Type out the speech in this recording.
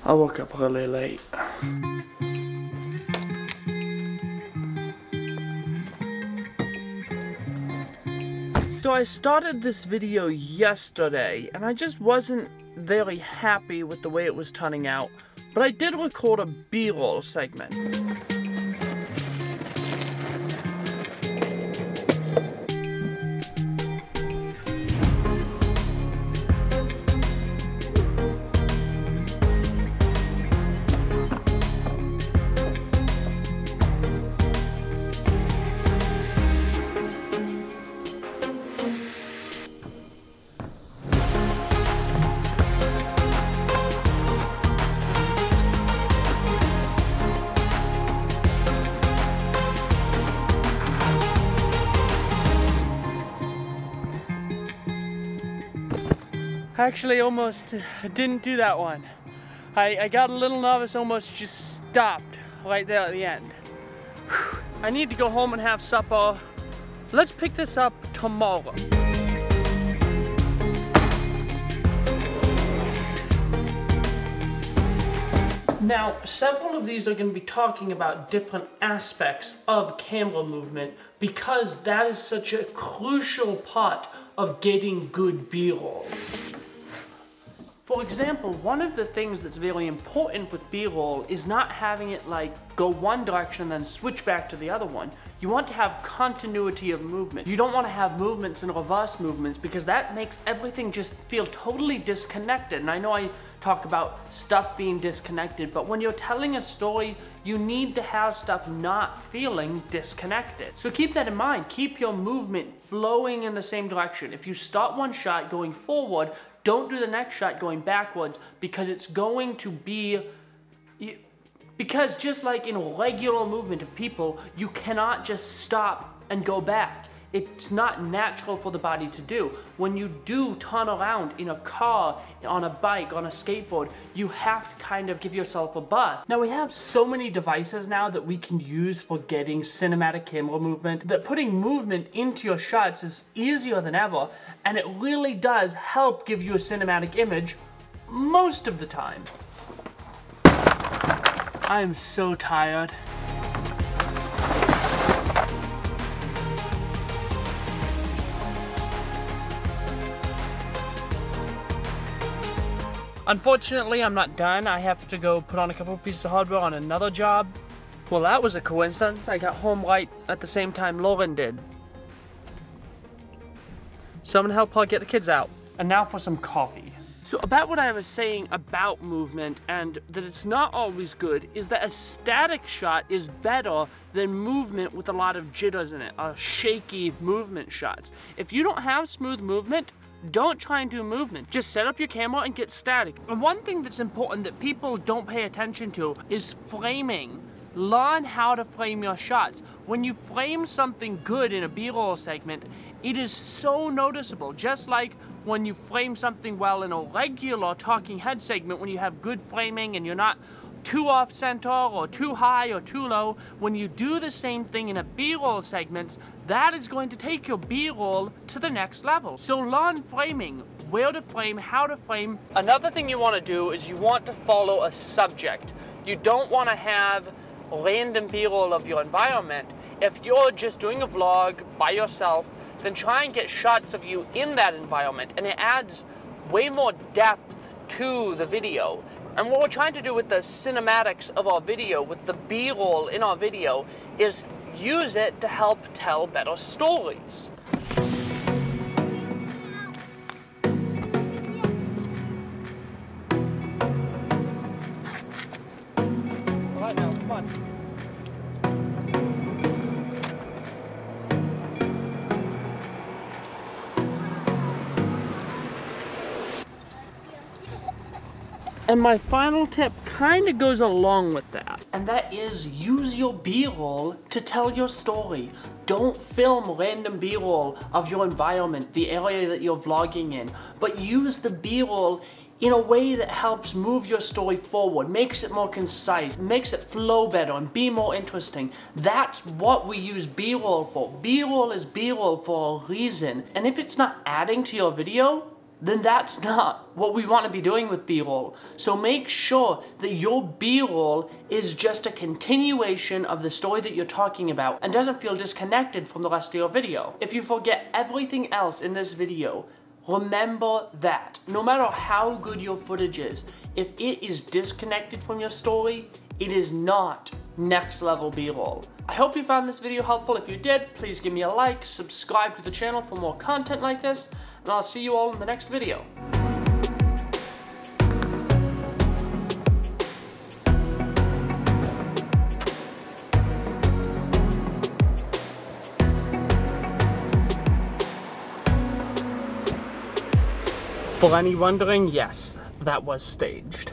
I woke up really late. So I started this video yesterday, and I just wasn't very happy with the way it was turning out, but I did record a B-roll segment. Actually, almost didn't do that one. I got a little nervous, almost just stopped right there at the end. Whew. I need to go home and have supper. Let's pick this up tomorrow. Now, several of these are going to be talking about different aspects of camera movement because that is such a crucial part of getting good B-roll. For example, one of the things that's very important with B-roll is not having it like go one direction and then switch back to the other one. You want to have continuity of movement. You don't want to have movements and reverse movements because that makes everything just feel totally disconnected. And I know I talk about stuff being disconnected, but when you're telling a story, you need to have stuff not feeling disconnected. So keep that in mind. Keep your movement flowing in the same direction. If you start one shot going forward, don't do the next shot going backwards because it's going to be, because just like in regular movement of people, you cannot just stop and go back. It's not natural for the body to do. When you do turn around in a car, on a bike, on a skateboard, you have to kind of give yourself a buzz. Now we have so many devices now that we can use for getting cinematic camera movement that putting movement into your shots is easier than ever, and it really does help give you a cinematic image most of the time. I am so tired. Unfortunately, I'm not done. I have to go put on a couple of pieces of hardware on another job. Well, that was a coincidence. I got home right at the same time Lauren did. So I'm gonna help her get the kids out. And now for some coffee. So about what I was saying about movement and that it's not always good is that a static shot is better than movement with a lot of jitters in it, shaky movement shots. If you don't have smooth movement, don't try and do movement. Just set up your camera and get static. And one thing that's important that people don't pay attention to is framing. Learn how to frame your shots. When you frame something good in a B-roll segment, it is so noticeable. Just like when you frame something well in a regular talking head segment, when you have good framing and you're not too off center or too high or too low, when you do the same thing in a B-roll segment, that is going to take your B-roll to the next level. So learn framing, where to frame, how to frame. Another thing you want to do is you want to follow a subject. You don't want to have random B-roll of your environment. If you're just doing a vlog by yourself, then try and get shots of you in that environment, and it adds way more depth to the video. And what we're trying to do with the cinematics of our video, with the B-roll in our video, is use it to help tell better stories. All right now, come on. And my final tip kind of goes along with that. And that is use your B-roll to tell your story. Don't film random B-roll of your environment, the area that you're vlogging in, but use the B-roll in a way that helps move your story forward, makes it more concise, makes it flow better and be more interesting. That's what we use B-roll for. B-roll is B-roll for a reason. And if it's not adding to your video, then that's not what we want to be doing with B-roll. So make sure that your B-roll is just a continuation of the story that you're talking about and doesn't feel disconnected from the rest of your video. If you forget everything else in this video, remember that no matter how good your footage is, if it is disconnected from your story, it is not next level B-roll. I hope you found this video helpful. If you did, please give me a like, subscribe to the channel for more content like this, and I'll see you all in the next video. For any wondering, yes, that was staged.